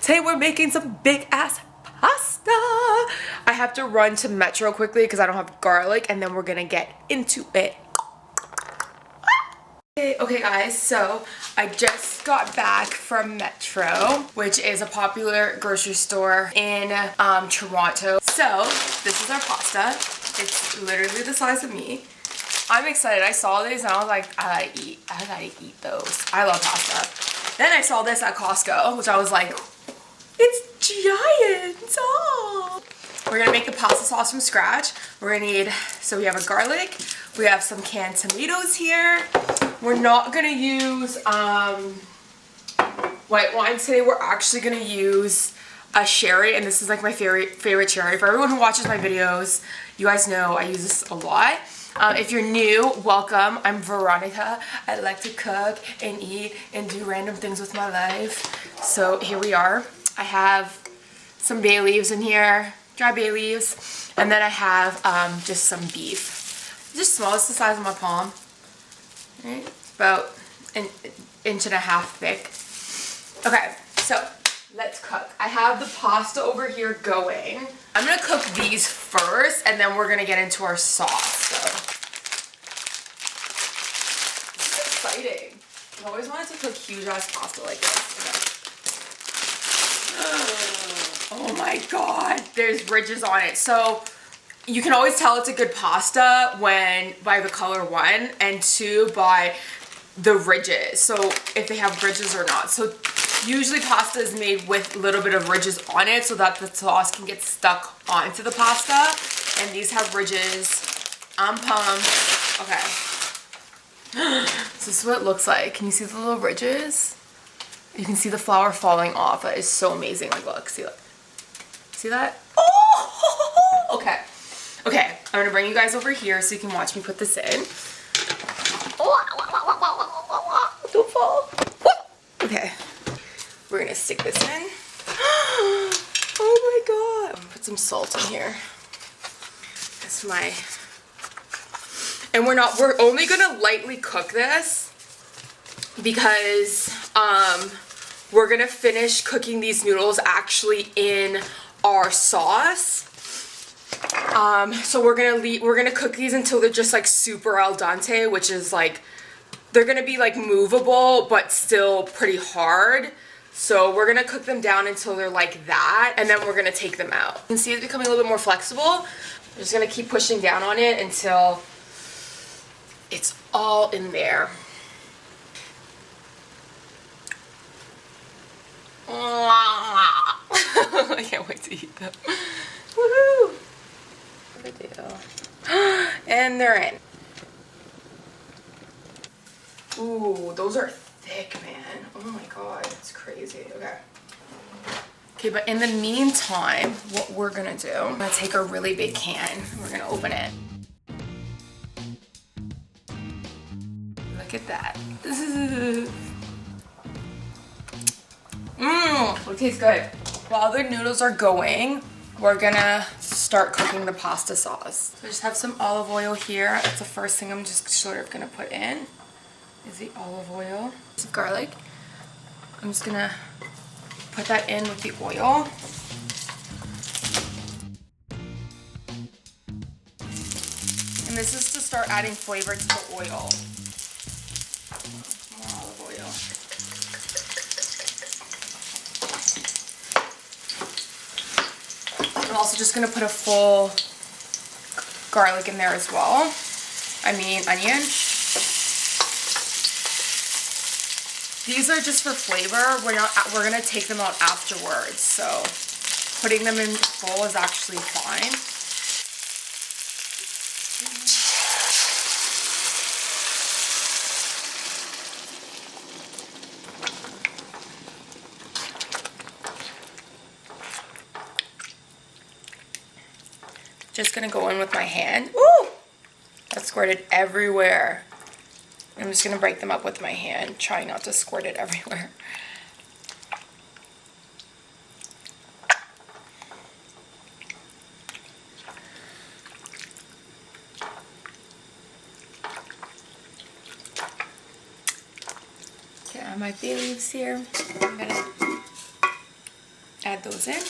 Today we're making some big ass pasta. I have to run to Metro quickly because I don't have garlic, and then we're gonna get into it. Okay guys, so I just got back from Metro, which is a popular grocery store in Toronto. So this is our pasta. It's literally the size of me. I'm excited. I saw these and I was like, I gotta eat those. I love pasta. Then I saw this at Costco, which I was like, it's giant. Oh. We're gonna make the pasta sauce from scratch. We're gonna need, so we have a garlic, we have some canned tomatoes here. We're not gonna use white wine today. We're actually gonna use a sherry, and this is like my favorite sherry. For everyone who watches my videos, you guys know I use this a lot. If you're new, welcome. I'm Veronica. I like to cook and eat and do random things with my life. So here we are. I have some bay leaves in here, dry bay leaves, and then I have just some beef. Just small, it's the size of my palm. Right? About an inch and a half thick. Okay, so let's cook. I have the pasta over here going. I'm gonna cook these first, and then we're gonna get into our sauce. So this is exciting. I've always wanted to cook huge ass pasta like this. Okay. Oh my god, there's ridges on it. So you can always tell it's a good pasta by the color, one, and two, by the ridges. So if they have ridges or not. So usually pasta is made with a little bit of ridges on it so that the sauce can get stuck onto the pasta. And these have ridges. I'm pumped. Okay. So this is what it looks like. Can you see the little ridges? You can see the flour falling off. That is so amazing. Like, look, see that? See that? Oh! Okay. Okay, I'm gonna bring you guys over here so you can watch me put this in. Don't fall. Okay, we're gonna stick this in. Oh my god. I'm gonna put some salt in here. That's my... And we're only gonna lightly cook this because we're gonna finish cooking these noodles actually in our sauce. So we're gonna cook these until they're just like super al dente, which is like, they're gonna be like movable but still pretty hard. So we're gonna cook them down until they're like that, and then we're gonna take them out. You can see it's becoming a little bit more flexible. I'm just gonna keep pushing down on it until it's all in there. I can't wait to eat them. Woohoo! And they're in. Ooh, those are thick, man. Oh my god, it's crazy. Okay. Okay, but in the meantime, what we're gonna do, I'm gonna take a really big can. We're gonna open it. Look at that. It tastes good. While the noodles are going, we're gonna start cooking the pasta sauce. So I just have some olive oil here. That's the first thing I'm just sort of gonna put in, is the olive oil. Some garlic. I'm just gonna put that in with the oil. And this is to start adding flavor to the oil. More olive oil. I'm also just gonna put a full garlic in there as well. I mean, onion. These are just for flavor. We're gonna take them out afterwards. So putting them in full is actually fine. Just gonna go in with my hand. Ooh! That squirted everywhere. I'm just gonna break them up with my hand, trying not to squirt it everywhere. Okay, I have my bay leaves here. I'm gonna add those in.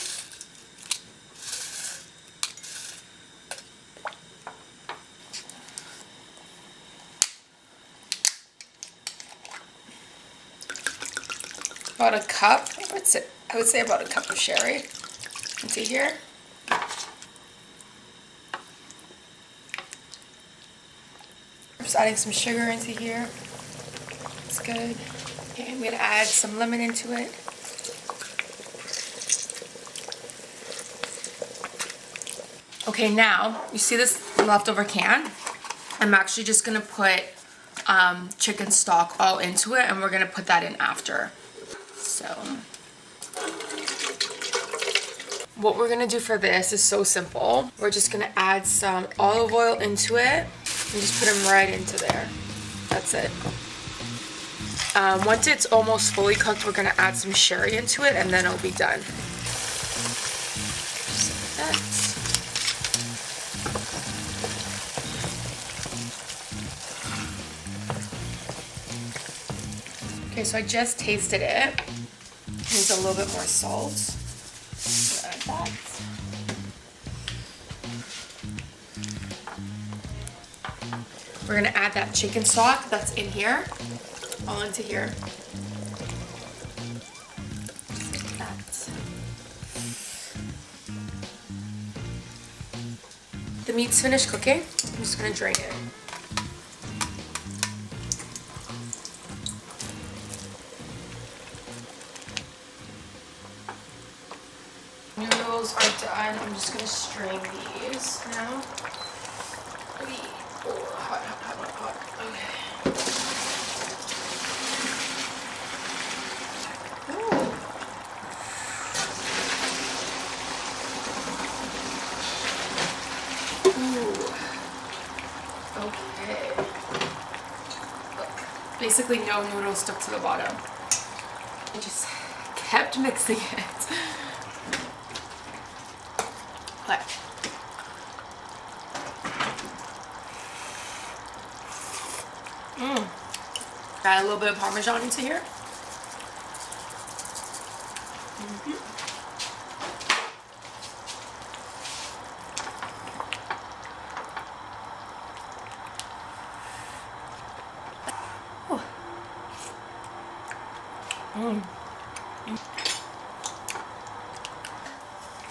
About a cup, I would say about a cup of sherry into here. Just adding some sugar into here. It's good. Okay, I'm gonna add some lemon into it. Okay, now you see this leftover can? I'm actually just gonna put chicken stock all into it, and we're gonna put that in after. So what we're gonna do for this is so simple. We're just gonna add some olive oil into it and just put them right into there. That's it. Once it's almost fully cooked, we're gonna add some sherry into it, and then it'll be done. Just like that. Okay, so I just tasted it. Needs a little bit more salt. Add that. We're gonna add that chicken stock that's in here, all into here. Like that. The meat's finished cooking. I'm just gonna drain it. Noodles are done. I'm just gonna strain these now. Oh, hot, hot, hot, hot, hot. Okay. Ooh. Ooh. Okay. Look. Basically no noodles stuck to the bottom. I just kept mixing it. But add a little bit of Parmesan into here.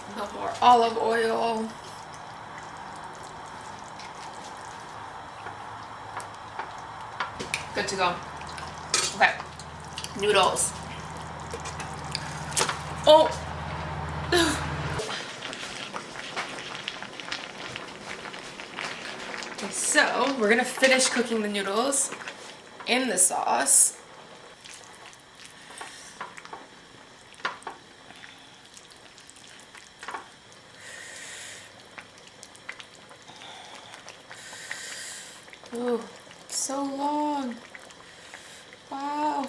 A little more olive oil. Good to go. Okay, noodles. Oh. Okay, so we're gonna finish cooking the noodles in the sauce. Oh, so long. Wow.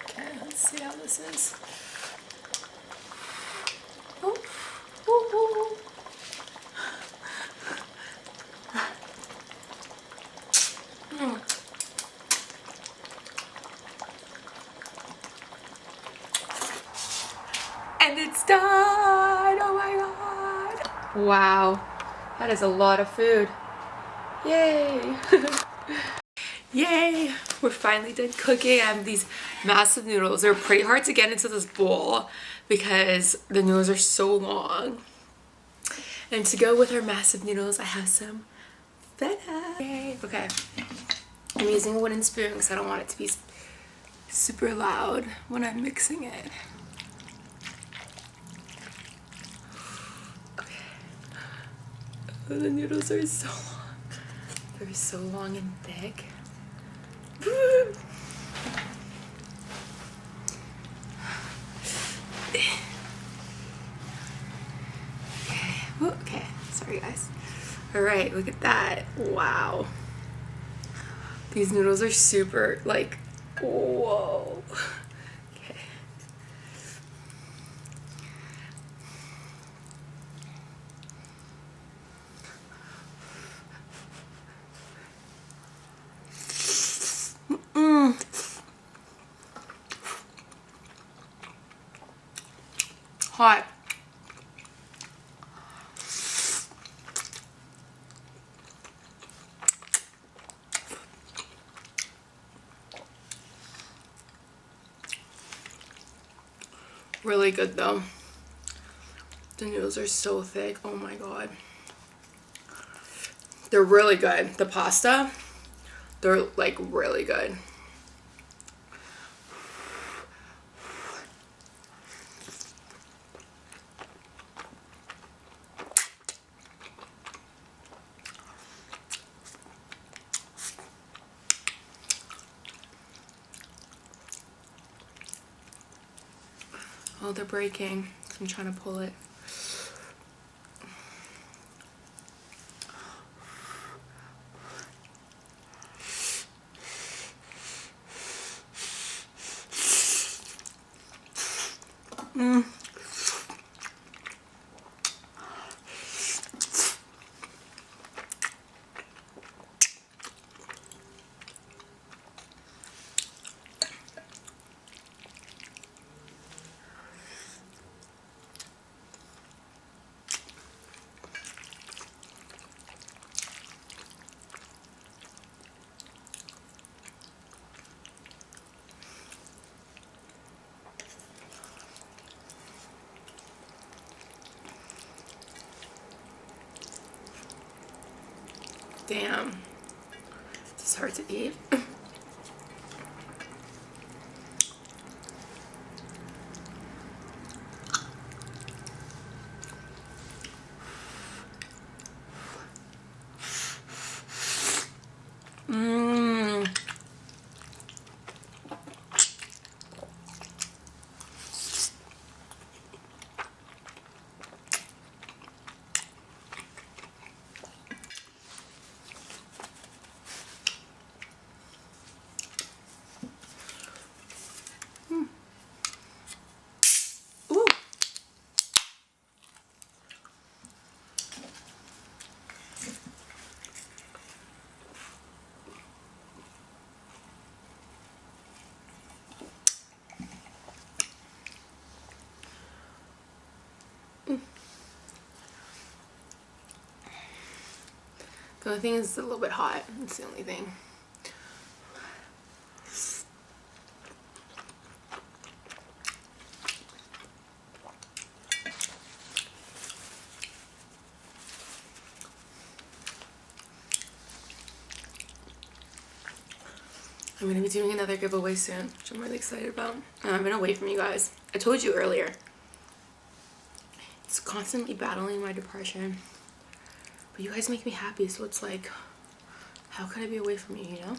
Okay, let's see how this is. Oh, oh, oh. And it's done! Oh my god! Wow, that is a lot of food. Yay! Yay! We're finally done cooking. I have these massive noodles. They're pretty hard to get into this bowl because the noodles are so long. And to go with our massive noodles, I have some feta. Yay! Okay, I'm using a wooden spoon because I don't want it to be super loud when I'm mixing it. Okay. Oh, the noodles are so long. They're so long and thick. Okay, sorry guys. All right, look at that. Wow. These noodles are super, like, whoa. Okay. hot. Really good though. The noodles are so thick. Oh my god. They're really good. The pasta, they're like really good. Oh, they're breaking. I'm trying to pull it. Damn. It's hard to eat. Ooh. The only thing is it's a little bit hot. That's the only thing. I'm going to be doing another giveaway soon, which I'm really excited about. And I've been away from you guys. I told you earlier. It's constantly battling my depression. But you guys make me happy, so it's like, how could I be away from you, you know?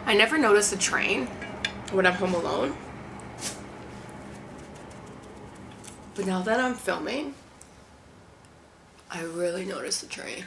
I never notice the train when I'm home alone. But now that I'm filming, I really notice the train.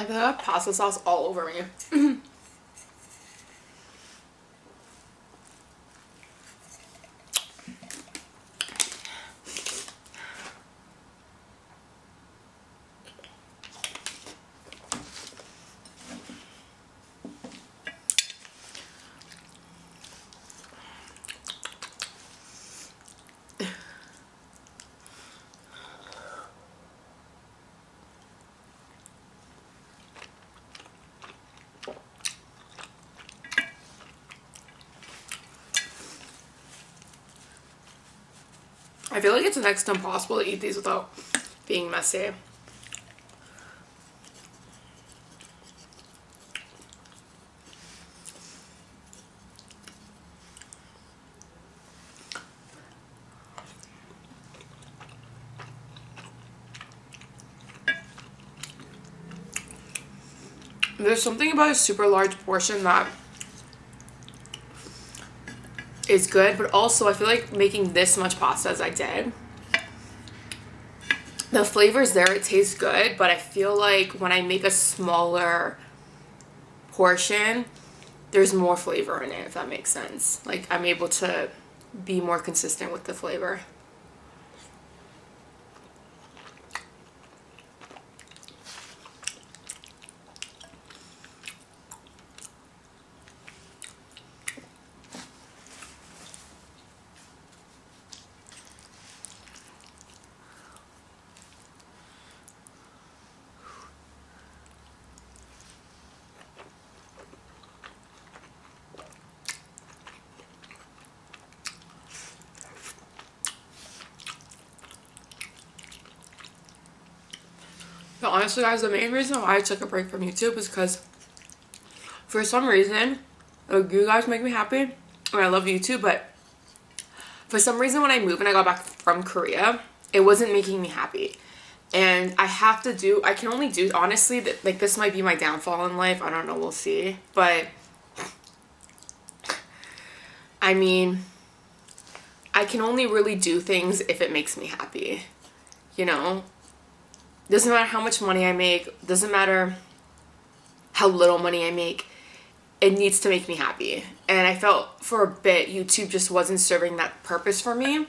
I feel like I have pasta sauce all over me. I feel like it's next to impossible to eat these without being messy. There's something about a super large portion that is good, but also I feel like making this much pasta as I did, the flavor's there, it tastes good, but I feel like when I make a smaller portion, there's more flavor in it, if that makes sense. Like, I'm able to be more consistent with the flavor. But honestly, guys, the main reason why I took a break from YouTube is because for some reason, like, you guys make me happy, and I love YouTube, but for some reason when I moved and I got back from Korea, it wasn't making me happy. And I can only do, honestly, like, this might be my downfall in life. I don't know, we'll see. But, I mean, I can only really do things if it makes me happy, you know? Doesn't matter how much money I make, doesn't matter how little money I make, it needs to make me happy. And I felt for a bit YouTube just wasn't serving that purpose for me.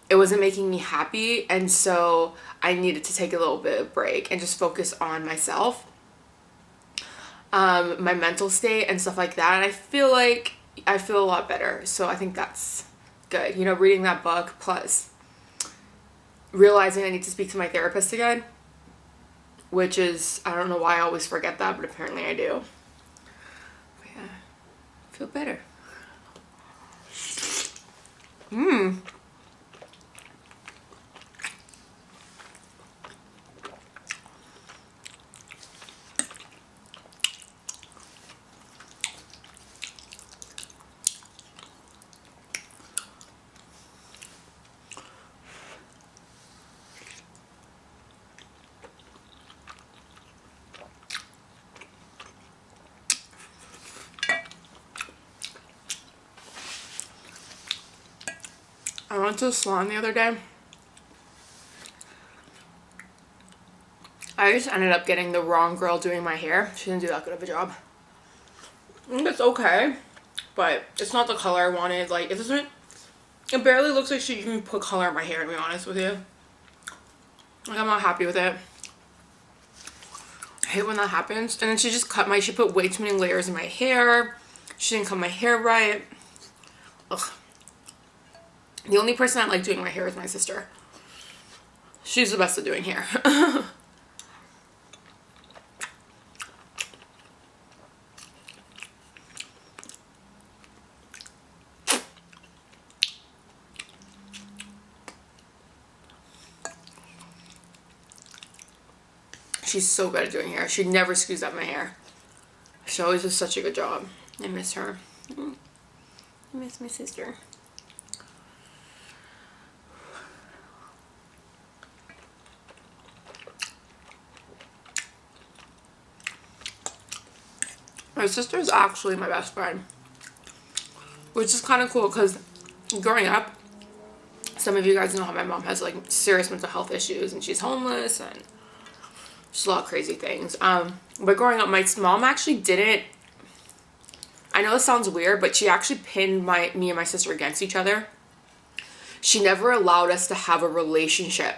It wasn't making me happy, and so I needed to take a little bit of break and just focus on myself, my mental state and stuff like that. And I feel a lot better, so I think that's good. You know, reading that book plus realizing I need to speak to my therapist again, which is, I don't know why I always forget that, but apparently I do. But yeah, I feel better. I went to the salon the other day. I just ended up getting the wrong girl doing my hair. She didn't do that good of a job. I think it's okay, but it's not the color I wanted. Like, it barely looks like she even put color in my hair, to be honest with you. Like, I'm not happy with it. I hate when that happens. And then she put way too many layers in my hair. She didn't cut my hair right. Ugh. The only person I like doing my hair is my sister. She's the best at doing hair. She's so good at doing hair. She never screws up my hair. She always does such a good job. I miss her. I miss my sister. My sister is actually my best friend, which is kind of cool because growing up, some of you guys know how my mom has like serious mental health issues and she's homeless, and Just a lot of crazy things. But growing up, my mom actually didn't, I know this sounds weird, but she actually pinned me and my sister against each other. She never allowed us to have a relationship.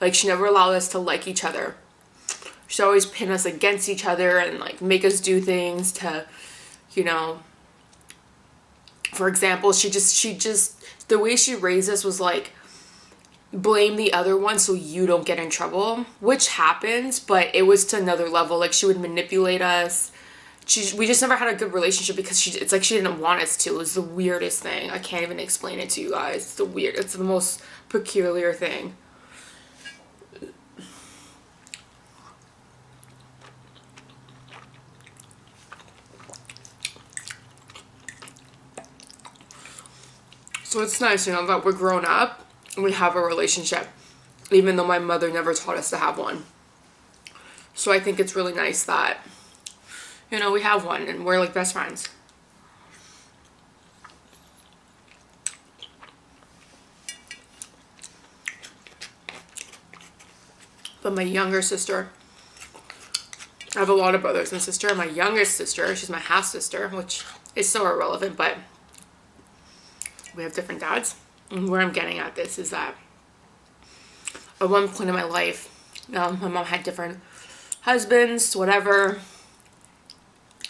Like, she never allowed us to like each other. She'd always pin us against each other and, like, make us do things to, you know, for example, she just, the way she raised us was, like, blame the other one so you don't get in trouble, which happens, but it was to another level. Like, she would manipulate us. We just never had a good relationship because it's like she didn't want us to. It was the weirdest thing. I can't even explain it to you guys. It's the most peculiar thing. So it's nice, you know, that we're grown up and we have a relationship, even though my mother never taught us to have one. So I think it's really nice that, you know, we have one and we're like best friends. But my younger sister, I have a lot of brothers and sisters. My youngest sister, she's my half sister, which is so irrelevant, but we have different dads. And where I'm getting at this is that at one point in my life, my mom had different husbands, whatever.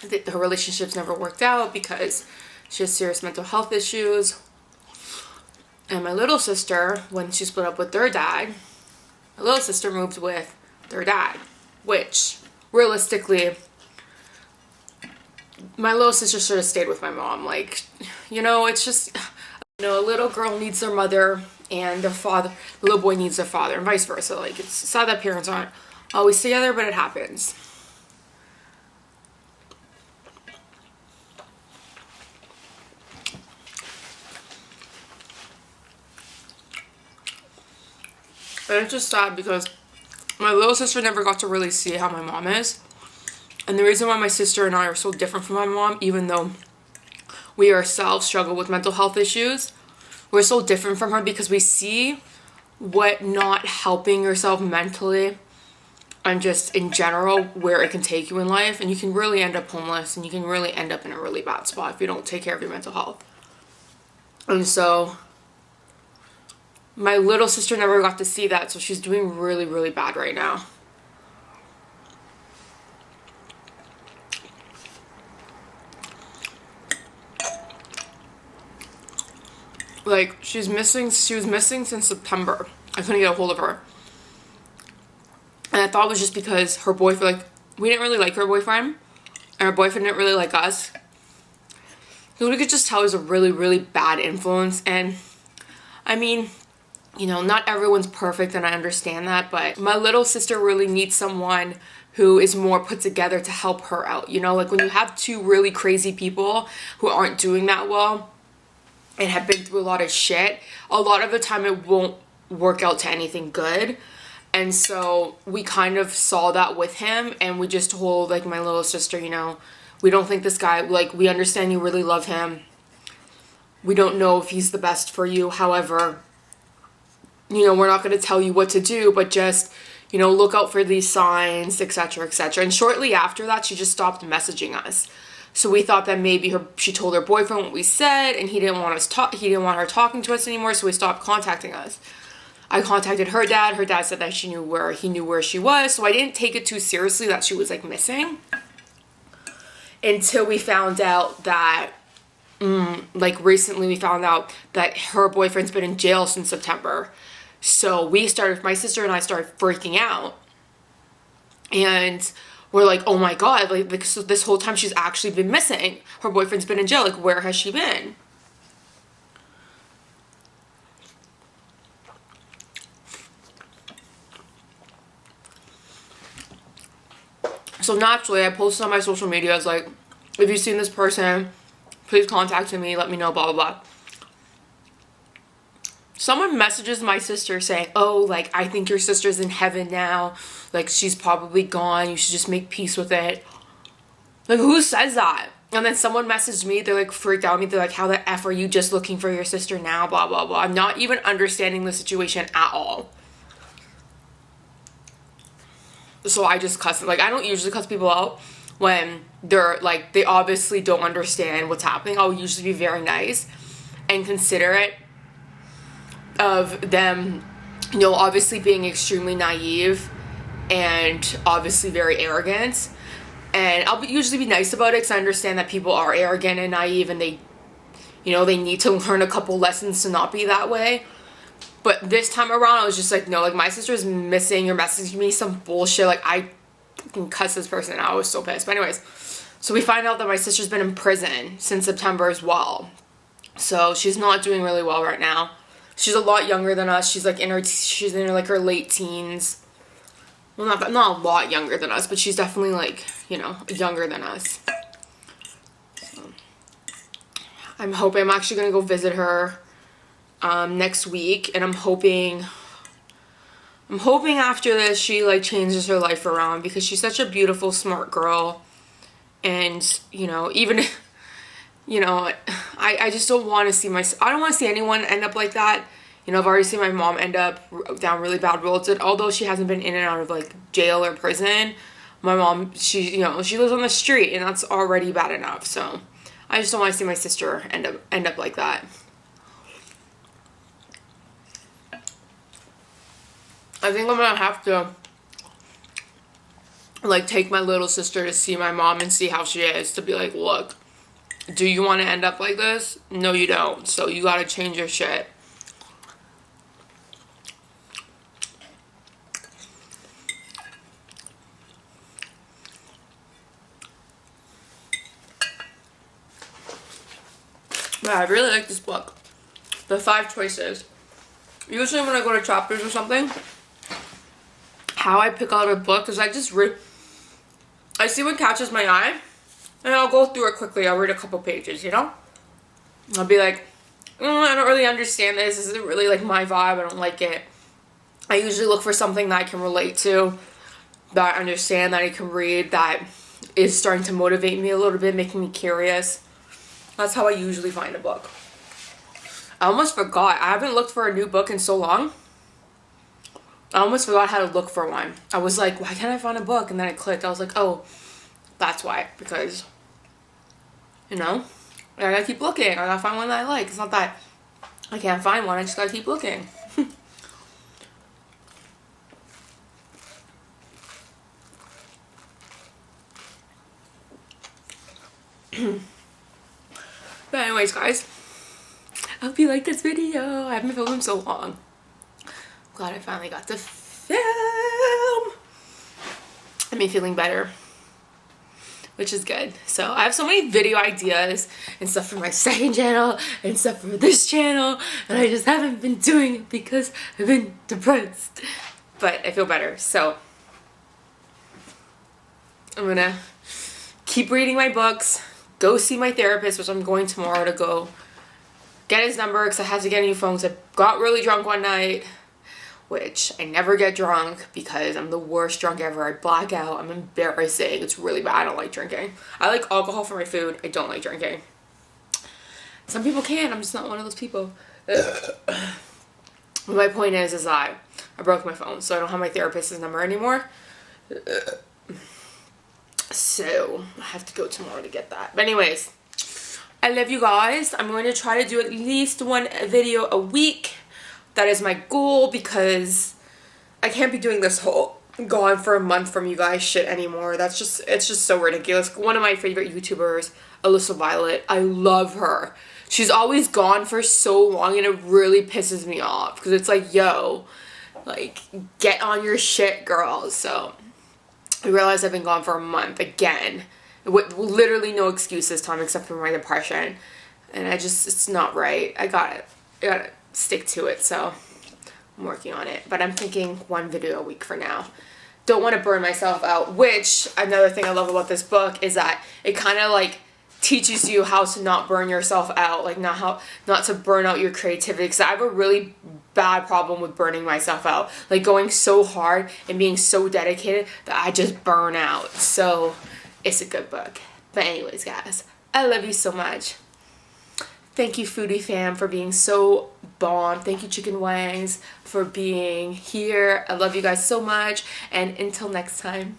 Her relationships never worked out because she has serious mental health issues. And my little sister, when she split up with their dad, my little sister moved with their dad, which realistically, my little sister should have stayed with my mom. Like, you know, it's just, you know, a little girl needs their mother and their father, the little boy needs their father, and vice versa. Like, it's sad that parents aren't always together, but it happens. And it's just sad because my little sister never got to really see how my mom is. And the reason why my sister and I are so different from my mom, even though we ourselves struggle with mental health issues, we're so different from her because we see what not helping yourself mentally and just in general where it can take you in life. And you can really end up homeless and you can really end up in a really bad spot if you don't take care of your mental health. And so my little sister never got to see that, so she's doing really, really bad right now. Like, she was missing since September. I couldn't get a hold of her. And I thought it was just because her boyfriend, like, we didn't really like her boyfriend, and her boyfriend didn't really like us. So we could just tell he was a really, really bad influence. And, I mean, you know, not everyone's perfect, and I understand that, but my little sister really needs someone who is more put together to help her out. You know, like when you have two really crazy people who aren't doing that well and have been through a lot of shit, a lot of the time it won't work out to anything good. And so we kind of saw that with him, and we just told, like, my little sister, you know, we don't think this guy, like, we understand you really love him. We don't know if he's the best for you. However, you know, we're not going to tell you what to do, but just, you know, look out for these signs, etc., etc. And shortly after that, she just stopped messaging us. So we thought that maybe she told her boyfriend what we said, and he didn't want her talking to us anymore, so he stopped contacting us. I contacted her dad. Her dad said that he knew where she was, so I didn't take it too seriously that she was, like, missing. Until we found out that, like, recently we found out that her boyfriend's been in jail since September. So my sister and I started freaking out. And we're like, oh my God, like so this whole time she's actually been missing. Her boyfriend's been in jail. Like, where has she been? So naturally, I posted on my social media, I was like, if you've seen this person, please contact me, let me know, blah, blah, blah. Someone messages my sister saying, oh, like, I think your sister's in heaven now. Like, she's probably gone. You should just make peace with it. Like, who says that? And then someone messaged me. They're, like, freaked out on me. They're like, how the F are you just looking for your sister now? Blah, blah, blah. I'm not even understanding the situation at all. so I just cuss. Like, I don't usually cuss people out when they're like, they obviously don't understand what's happening. I'll usually be very nice and considerate of them, you know, obviously being extremely naive and obviously very arrogant. And I'll usually be nice about it because I understand that people are arrogant and naive and they, you know, they need to learn a couple lessons to not be that way. But this time around, I was just like, no, like, my sister's missing. You're messaging me some bullshit. Like, I fucking cuss this person out. I was so pissed. But anyways, so we find out that my sister's been in prison since September as well. So she's not doing really well right now. She's a lot younger than us. She's like she's in like her late teens. Well, not a lot younger than us, but she's definitely like, you know, younger than us. So I'm actually gonna go visit her next week, and I'm hoping after this she like changes her life around, because she's such a beautiful, smart girl. And, you know, even you know, I just don't want to see I don't want to see anyone end up like that. You know, I've already seen my mom end up down really bad roads. And although she hasn't been in and out of like jail or prison, my mom, she lives on the street, and that's already bad enough. So I just don't want to see my sister end up like that. I think I'm gonna have to like take my little sister to see my mom and see how she is, to be like, look, do you want to end up like this? No, you don't. So you gotta change your shit. But I really like this book. The 5 choices. Usually when I go to chapters or something, how I pick out a book is I just I see what catches my eye, and I'll go through it quickly. I'll read a couple pages, you know? I'll be like, I don't really understand this. This isn't really like my vibe. I don't like it. I usually look for something that I can relate to, that I understand, that I can read, that is starting to motivate me a little bit, making me curious. That's how I usually find a book. I almost forgot. I haven't looked for a new book in so long. I almost forgot how to look for one. I was like, why can't I find a book? And then I clicked. I was like, oh, that's why. Because, you know, I gotta keep looking. I gotta find one that I like. It's not that I can't find one. I just gotta keep looking. But anyways, guys, I hope you liked this video. I haven't filmed in so long. I'm glad I finally got to film. I'm feeling better, which is good. So I have so many video ideas and stuff for my second channel and stuff for this channel, and I just haven't been doing it because I've been depressed. But I feel better, so I'm gonna keep reading my books, go see my therapist, which I'm going tomorrow to go get his number because I had to get a new phone because I got really drunk one night, which I never get drunk because I'm the worst drunk ever. I black out. I'm embarrassing. It's really bad. I don't like drinking. I like alcohol for my food. I don't like drinking. Some people can. I'm just not one of those people. My point is that I broke my phone, so I don't have my therapist's number anymore. So I have to go tomorrow to get that. But anyways, I love you guys. I'm going to try to do at least one video a week. That is my goal, because I can't be doing this whole gone for a month from you guys shit anymore. It's just so ridiculous. One of my favorite YouTubers, Alyssa Violet, I love her. She's always gone for so long, and it really pisses me off because it's like, yo, like, get on your shit, girl. So I realized I've been gone for a month again, with literally no excuse this time except for my depression, and it's not right. I gotta stick to it, so I'm working on it. But I'm thinking one video a week for now. Don't want to burn myself out, which another thing I love about this book is that it kind of like teaches you how to not burn yourself out, like not to burn out your creativity, because I have a really bad problem with burning myself out, like going so hard and being so dedicated that I just burn out. So it's a good book. But anyways, guys, I love you so much. Thank you, Foodie fam, for being so bomb. Thank you, Chicken Wangs, for being here. I love you guys so much, and until next time.